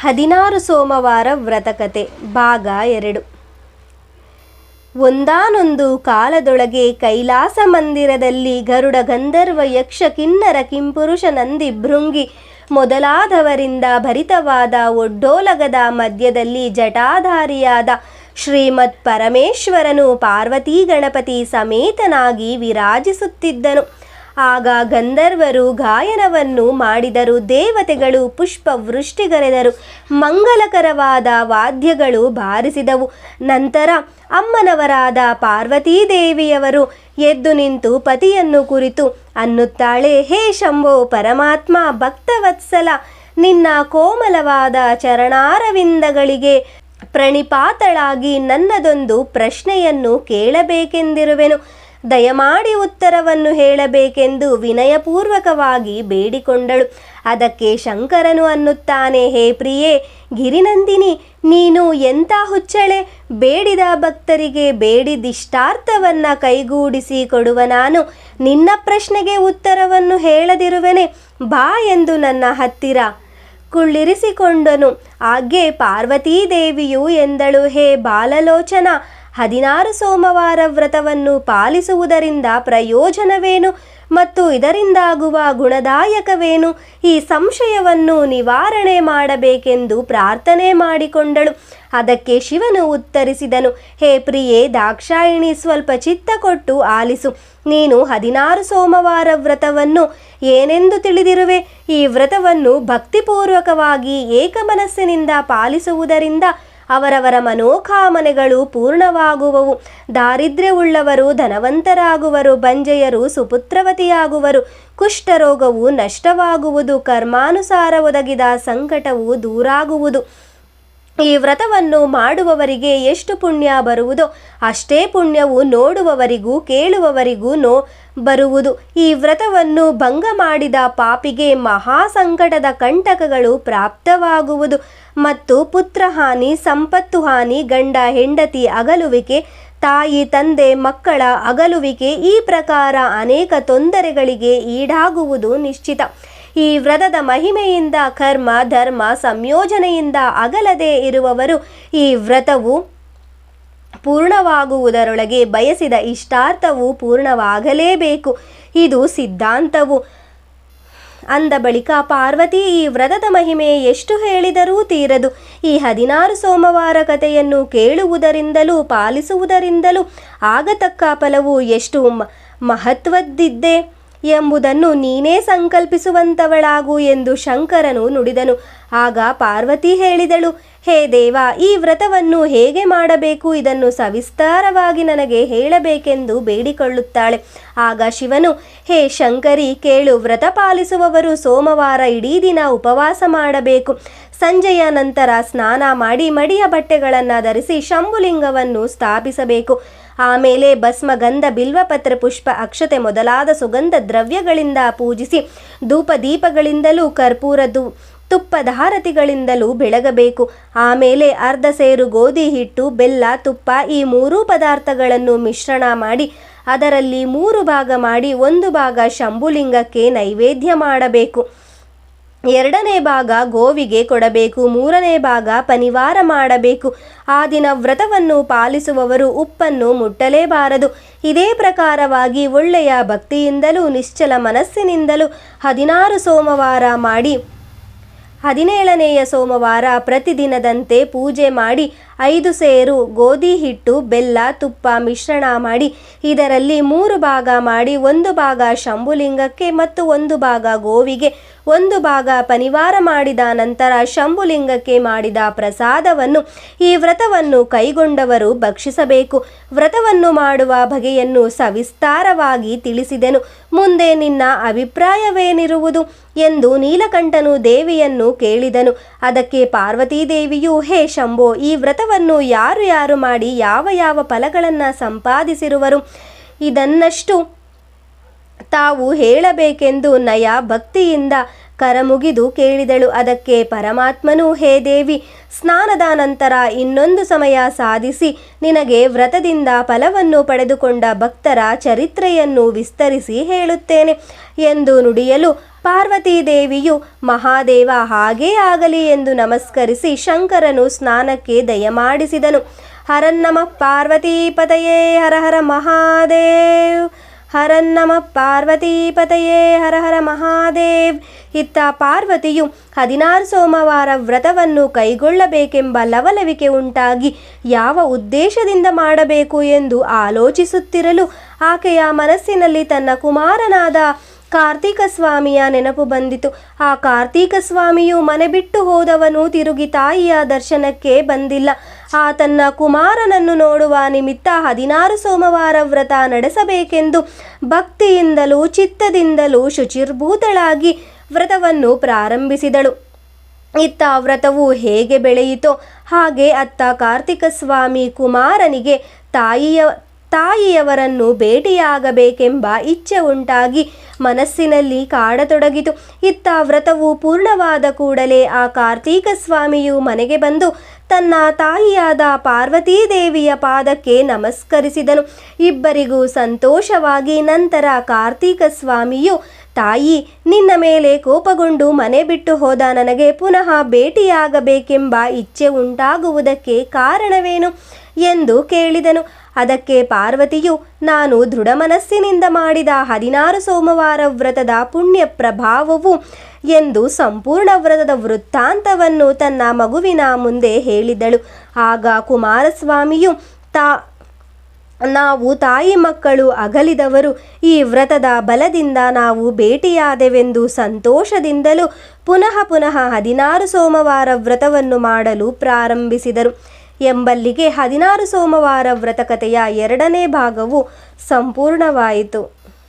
16 ಸೋಮವಾರ ವ್ರತಕತೆ ಭಾಗ 2. ಒಂದಾನೊಂದು ಕಾಲದೊಳಗೆ ಕೈಲಾಸ ಮಂದಿರದಲ್ಲಿ ಗರುಡ ಗಂಧರ್ವ ಯಕ್ಷ ಕಿನ್ನರ ಕಿಂಪುರುಷ ನಂದಿ ಭೃಂಗಿ ಮೊದಲಾದವರಿಂದ ಭರಿತವಾದ ಒಡ್ಡೋಲಗದ ಮಧ್ಯದಲ್ಲಿ ಜಟಾಧಾರಿಯಾದ ಶ್ರೀಮತ್ ಪರಮೇಶ್ವರನು ಪಾರ್ವತೀ ಗಣಪತಿ ಸಮೇತನಾಗಿ ವಿರಾಜಿಸುತ್ತಿದ್ದನು. ಆಗ ಗಂಧರ್ವರು ಗಾಯನವನ್ನು ಮಾಡಿದರು, ದೇವತೆಗಳು ಪುಷ್ಪ ವೃಷ್ಟಿಗರೆದರು, ಮಂಗಲಕರವಾದ ವಾದ್ಯಗಳು ಬಾರಿಸಿದವು. ನಂತರ ಅಮ್ಮನವರಾದ ಪಾರ್ವತೀ ದೇವಿಯವರು ಎದ್ದು ನಿಂತು ಪತಿಯನ್ನು ಕುರಿತು ಅನ್ನುತ್ತಾಳೆ, ಹೇ ಶಂಭೋ ಪರಮಾತ್ಮ, ಭಕ್ತವತ್ಸಲ, ನಿನ್ನ ಕೋಮಲವಾದ ಚರಣಾರವಿಂದಗಳಿಗೆ ಪ್ರಣಿಪಾತಳಾಗಿ ನನ್ನದೊಂದು ಪ್ರಶ್ನೆಯನ್ನು ಕೇಳಬೇಕೆಂದಿರುವೆನು. ದಯಮಾಡಿ ಉತ್ತರವನ್ನು ಹೇಳಬೇಕೆಂದು ವಿನಯಪೂರ್ವಕವಾಗಿ ಬೇಡಿಕೊಂಡಳು. ಅದಕ್ಕೆ ಶಂಕರನು ಅನ್ನುತ್ತಾನೆ, ಹೇ ಪ್ರಿಯೆ ಗಿರಿನಂದಿನಿ, ನೀನು ಎಂಥ ಹುಚ್ಚಳೆ! ಬೇಡಿದ ಭಕ್ತರಿಗೆ ಬೇಡಿದಿಷ್ಟಾರ್ಥವನ್ನು ಕೈಗೂಡಿಸಿ ಕೊಡುವ ನಾನು ನಿನ್ನ ಪ್ರಶ್ನೆಗೆ ಉತ್ತರವನ್ನು ಹೇಳದಿರುವೆನೆ. ಬಾ ಎಂದು ನನ್ನ ಹತ್ತಿರ ಕುಳ್ಳಿರಿಸಿಕೊಂಡನು. ಆಗ್ಗೆ ಪಾರ್ವತೀ ದೇವಿಯು ಎಂದಳು, ಹೇ ಬಾಲಲೋಚನ, 16 ಸೋಮವಾರ ವ್ರತವನ್ನು ಪಾಲಿಸುವುದರಿಂದ ಪ್ರಯೋಜನವೇನು ಮತ್ತು ಇದರಿಂದಾಗುವ ಗುಣದಾಯಕವೇನು? ಈ ಸಂಶಯವನ್ನು ನಿವಾರಣೆ ಮಾಡಬೇಕೆಂದು ಪ್ರಾರ್ಥನೆ ಮಾಡಿಕೊಂಡಳು. ಅದಕ್ಕೆ ಶಿವನು ಉತ್ತರಿಸಿದನು, ಹೇ ಪ್ರಿಯೆ ದಾಕ್ಷಾಯಿಣಿ, ಸ್ವಲ್ಪ ಚಿತ್ತ ಕೊಟ್ಟು ಆಲಿಸು. ನೀನು 16 ಸೋಮವಾರ ವ್ರತವನ್ನು ಏನೆಂದು ತಿಳಿದಿರುವೆ? ಈ ವ್ರತವನ್ನು ಭಕ್ತಿಪೂರ್ವಕವಾಗಿ ಏಕಮನಸ್ಸಿನಿಂದ ಪಾಲಿಸುವುದರಿಂದ ಅವರವರ ಮನೋಕಾಮನೆಗಳು ಪೂರ್ಣವಾಗುವವು. ದಾರಿದ್ರ್ಯವುಳ್ಳವರು ಧನವಂತರಾಗುವರು, ಬಂಜೆಯರು ಸುಪುತ್ರವತಿಯಾಗುವರು, ಕುಷ್ಠರೋಗವು ನಷ್ಟವಾಗುವುದು, ಕರ್ಮಾನುಸಾರ ಒದಗಿದ ಸಂಕಟವು ದೂರಾಗುವುದು. ಈ ವ್ರತವನ್ನು ಮಾಡುವವರಿಗೆ ಎಷ್ಟು ಪುಣ್ಯ ಬರುವುದೋ ಅಷ್ಟೇ ಪುಣ್ಯವು ನೋಡುವವರಿಗೂ ಕೇಳುವವರಿಗೂ ಬರುವುದು. ಈ ವ್ರತವನ್ನು ಭಂಗ ಮಾಡಿದ ಪಾಪಿಗೆ ಮಹಾಸಂಕಟದ ಕಂಟಕಗಳು ಪ್ರಾಪ್ತವಾಗುವುದು ಮತ್ತು ಪುತ್ರಹಾನಿ, ಸಂಪತ್ತು ಹಾನಿ, ಗಂಡ ಹೆಂಡತಿ ಅಗಲುವಿಕೆ, ತಾಯಿ ತಂದೆ ಮಕ್ಕಳ ಅಗಲುವಿಕೆ, ಈ ಪ್ರಕಾರ ಅನೇಕ ತೊಂದರೆಗಳಿಗೆ ಈಡಾಗುವುದು ನಿಶ್ಚಿತ. ಈ ವ್ರತದ ಮಹಿಮೆಯಿಂದ ಕರ್ಮ ಧರ್ಮ ಸಂಯೋಜನೆಯಿಂದ ಅಗಲದೆ ಇರುವವರು ಈ ವ್ರತವು ಪೂರ್ಣವಾಗುವುದರೊಳಗೆ ಬಯಸಿದ ಇಷ್ಟಾರ್ಥವು ಪೂರ್ಣವಾಗಲೇಬೇಕು. ಇದು ಸಿದ್ಧಾಂತವು. ಅಂದ ಬಳಿಕ ಪಾರ್ವತಿ, ಈ ವ್ರತದ ಮಹಿಮೆ ಎಷ್ಟು ಹೇಳಿದರೂ ತೀರದು. ಈ 16 ಸೋಮವಾರ ಕಥೆಯನ್ನು ಕೇಳುವುದರಿಂದಲೂ ಪಾಲಿಸುವುದರಿಂದಲೂ ಆಗತಕ್ಕ ಫಲವು ಎಷ್ಟು ಮಹತ್ವದ್ದಿದೆ ಎಂಬುದನ್ನು ನೀನೇ ಸಂಕಲ್ಪಿಸುವಂತವಳಾಗು ಎಂದು ಶಂಕರನು ನುಡಿದನು. ಆಗ ಪಾರ್ವತಿ ಹೇಳಿದಳು, ಹೇ ದೇವ, ಈ ವ್ರತವನ್ನು ಹೇಗೆ ಮಾಡಬೇಕು ಇದನ್ನು ಸವಿಸ್ತಾರವಾಗಿ ನನಗೆ ಹೇಳಬೇಕೆಂದು ಬೇಡಿಕೊಳ್ಳುತ್ತಾಳೆ. ಆಗ ಶಿವನು, ಹೇ ಶಂಕರಿ ಕೇಳು, ವ್ರತ ಪಾಲಿಸುವವರು ಸೋಮವಾರ ಇಡೀ ದಿನ ಉಪವಾಸ ಮಾಡಬೇಕು. ಸಂಜೆಯ ನಂತರ ಸ್ನಾನ ಮಾಡಿ ಮಡಿಯ ಬಟ್ಟೆಗಳನ್ನು ಧರಿಸಿ ಶಂಭುಲಿಂಗವನ್ನು ಸ್ಥಾಪಿಸಬೇಕು. ಆಮೇಲೆ ಭಸ್ಮ, ಗಂಧ, ಬಿಲ್ವಪತ್ರ, ಪುಷ್ಪ, ಅಕ್ಷತೆ ಮೊದಲಾದ ಸುಗಂಧ ದ್ರವ್ಯಗಳಿಂದ ಪೂಜಿಸಿ ಧೂಪ ದೀಪಗಳಿಂದಲೂ ಕರ್ಪೂರದ್ದು ತುಪ್ಪಧಾರತಿಗಳಿಂದಲೂ ಬೆಳಗಬೇಕು. ಆಮೇಲೆ ಅರ್ಧ ಸೇರು ಗೋಧಿ ಹಿಟ್ಟು, ಬೆಲ್ಲ, ತುಪ್ಪ ಈ 3 ಪದಾರ್ಥಗಳನ್ನು ಮಿಶ್ರಣ ಮಾಡಿ ಅದರಲ್ಲಿ 3 ಭಾಗ ಮಾಡಿ 1 ಭಾಗ ಶಂಭುಲಿಂಗಕ್ಕೆ ನೈವೇದ್ಯ ಮಾಡಬೇಕು. 2ನೇ ಭಾಗ ಗೋವಿಗೆ ಕೊಡಬೇಕು. 3ನೇ ಭಾಗ ಪನಿವಾರ ಮಾಡಬೇಕು. ಆ ದಿನ ವ್ರತವನ್ನು ಪಾಲಿಸುವವರು ಉಪ್ಪನ್ನು ಮುಟ್ಟಲೇಬಾರದು. ಇದೇ ಪ್ರಕಾರವಾಗಿ ಒಳ್ಳೆಯ ಭಕ್ತಿಯಿಂದಲೂ ನಿಶ್ಚಲ ಮನಸ್ಸಿನಿಂದಲೂ 16 ಸೋಮವಾರ ಮಾಡಿ 17ನೆಯ ಸೋಮವಾರ ಪ್ರತಿದಿನದಂತೆ ಪೂಜೆ ಮಾಡಿ 5 ಸೇರು ಗೋಧಿ ಹಿಟ್ಟು, ಬೆಲ್ಲ, ತುಪ್ಪ ಮಿಶ್ರಣ ಮಾಡಿ ಇದರಲ್ಲಿ 3 ಭಾಗ ಮಾಡಿ 1 ಭಾಗ ಶಂಭುಲಿಂಗಕ್ಕೆ ಮತ್ತು 1 ಭಾಗ ಗೋವಿಗೆ 1 ಭಾಗ ಪನಿವಾರ ಮಾಡಿದ ನಂತರ ಶಂಭುಲಿಂಗಕ್ಕೆ ಮಾಡಿದ ಪ್ರಸಾದವನ್ನು ಈ ವ್ರತವನ್ನು ಕೈಗೊಂಡವರು ಭಕ್ಷಿಸಬೇಕು. ವ್ರತವನ್ನು ಮಾಡುವ ಬಗೆಯನ್ನು ಸವಿಸ್ತಾರವಾಗಿ ತಿಳಿಸಿದೆನು. ಮುಂದೆ ನಿನ್ನ ಅಭಿಪ್ರಾಯವೇನಿರುವುದು ಎಂದು ನೀಲಕಂಠನು ದೇವಿಯನ್ನು ಕೇಳಿದನು. ಅದಕ್ಕೆ ಪಾರ್ವತೀ ದೇವಿಯು, ಹೇ ಶಂಭೋ, ಈ ವ್ರತವನ್ನು ಯಾರು ಮಾಡಿ ಯಾವ ಫಲಗಳನ್ನು ಸಂಪಾದಿಸಿರುವರು ಇದನ್ನಷ್ಟು ತಾವು ಹೇಳಬೇಕೆಂದು ನಯ ಭಕ್ತಿಯಿಂದ ಕರಮುಗಿದು ಕೇಳಿದಳು. ಅದಕ್ಕೆ ಪರಮಾತ್ಮನು, ಹೇ ದೇವಿ, ಸ್ನಾನದ ನಂತರ ಇನ್ನೊಂದು ಸಮಯ ಸಾಧಿಸಿ ನಿನಗೆ ವ್ರತದಿಂದ ಫಲವನ್ನು ಪಡೆದುಕೊಂಡ ಭಕ್ತರ ಚರಿತ್ರೆಯನ್ನು ವಿಸ್ತರಿಸಿ ಹೇಳುತ್ತೇನೆ ಎಂದು ನುಡಿಯಲು ಪಾರ್ವತೀ ದೇವಿಯು ಮಹಾದೇವ ಹಾಗೇ ಆಗಲಿ ಎಂದು ನಮಸ್ಕರಿಸಿ ಶಂಕರನು ಸ್ನಾನಕ್ಕೆ ದಯಮಾಡಿಸಿದನು. ಹರನ್ನಮ ಪಾರ್ವತೀಪತಯೇ ಹರ ಹರ ಮಹಾದೇವ್, ಹರನ್ನಮ ಪಾರ್ವತೀಪತಯೇ ಹರ ಹರ ಮಹಾದೇವ್. ಇತ್ತ ಪಾರ್ವತಿಯು 16 ಸೋಮವಾರ ವ್ರತವನ್ನು ಕೈಗೊಳ್ಳಬೇಕೆಂಬ ಲವಲವಿಕೆ ಉಂಟಾಗಿ ಯಾವ ಉದ್ದೇಶದಿಂದ ಮಾಡಬೇಕು ಎಂದು ಆಲೋಚಿಸುತ್ತಿರಲು ಆಕೆಯ ಮನಸ್ಸಿನಲ್ಲಿ ತನ್ನ ಕುಮಾರನಾದ ಕಾರ್ತೀಕ ಸ್ವಾಮಿಯ ನೆನಪು ಬಂದಿತು. ಆ ಕಾರ್ತೀಕ ಸ್ವಾಮಿಯು ಮನೆ ಬಿಟ್ಟು ಹೋದವನು ತಿರುಗಿ ತಾಯಿಯ ದರ್ಶನಕ್ಕೆ ಬಂದಿಲ್ಲ. ಆ ತನ್ನ ಕುಮಾರನನ್ನು ನೋಡುವ ನಿಮಿತ್ತ 16 ಸೋಮವಾರ ವ್ರತ ನಡೆಸಬೇಕೆಂದು ಭಕ್ತಿಯಿಂದಲೂ ಚಿತ್ತದಿಂದಲೂ ಶುಚಿರ್ಭೂತಳಾಗಿ ವ್ರತವನ್ನು ಪ್ರಾರಂಭಿಸಿದಳು. ಇತ್ತ ವ್ರತವು ಹೇಗೆ ಬೆಳೆಯಿತೋ ಹಾಗೆ ಅತ್ತ ಕಾರ್ತಿಕ ಸ್ವಾಮಿ ಕುಮಾರನಿಗೆ ತಾಯಿಯವರನ್ನು ಭೇಟಿಯಾಗಬೇಕೆಂಬ ಇಚ್ಛೆ ಉಂಟಾಗಿ ಮನಸ್ಸಿನಲ್ಲಿ ಕಾಡತೊಡಗಿತು. ಇತ್ತ ವ್ರತವು ಪೂರ್ಣವಾದ ಕೂಡಲೇ ಆ ಕಾರ್ತೀಕ ಸ್ವಾಮಿಯು ಮನೆಗೆ ಬಂದು ತನ್ನ ತಾಯಿಯಾದ ಪಾರ್ವತೀ ದೇವಿಯ ಪಾದಕ್ಕೆ ನಮಸ್ಕರಿಸಿದನು. ಇಬ್ಬರಿಗೂ ಸಂತೋಷವಾಗಿ ನಂತರ ಕಾರ್ತೀಕ ಸ್ವಾಮಿಯು, ತಾಯಿ, ನಿನ್ನ ಮೇಲೆ ಕೋಪಗೊಂಡು ಮನೆ ಬಿಟ್ಟು ಹೋದ ನನಗೆ ಪುನಃ ಭೇಟಿಯಾಗಬೇಕೆಂಬ ಇಚ್ಛೆ ಉಂಟಾಗುವುದಕ್ಕೆ ಕಾರಣವೇನು ಎಂದು ಕೇಳಿದನು. ಅದಕ್ಕೆ ಪಾರ್ವತಿಯು, ನಾನು ದೃಢ ಮನಸ್ಸಿನಿಂದ ಮಾಡಿದ 16 ಸೋಮವಾರ ವ್ರತದ ಪುಣ್ಯ ಪ್ರಭಾವವು ಎಂದು ಸಂಪೂರ್ಣ ವ್ರತದ ವೃತ್ತಾಂತವನ್ನು ತನ್ನ ಮಗುವಿನ ಮುಂದೆ ಹೇಳಿದಳು. ಆಗ ಕುಮಾರಸ್ವಾಮಿಯು, ನಾವು ತಾಯಿ ಮಕ್ಕಳು ಅಗಲಿದವರು, ಈ ವ್ರತದ ಬಲದಿಂದ ನಾವು ಭೇಟಿಯಾದೆವೆಂದು ಸಂತೋಷದಿಂದಲೂ ಪುನಃ 16 ಸೋಮವಾರ ವ್ರತವನ್ನು ಮಾಡಲು ಪ್ರಾರಂಭಿಸಿದರು. ಎಂಬಲ್ಲಿಗೆ 16 ಸೋಮವಾರ ವ್ರತ ಕಥೆಯ 2ನೇ ಭಾಗವು ಸಂಪೂರ್ಣವಾಯಿತು.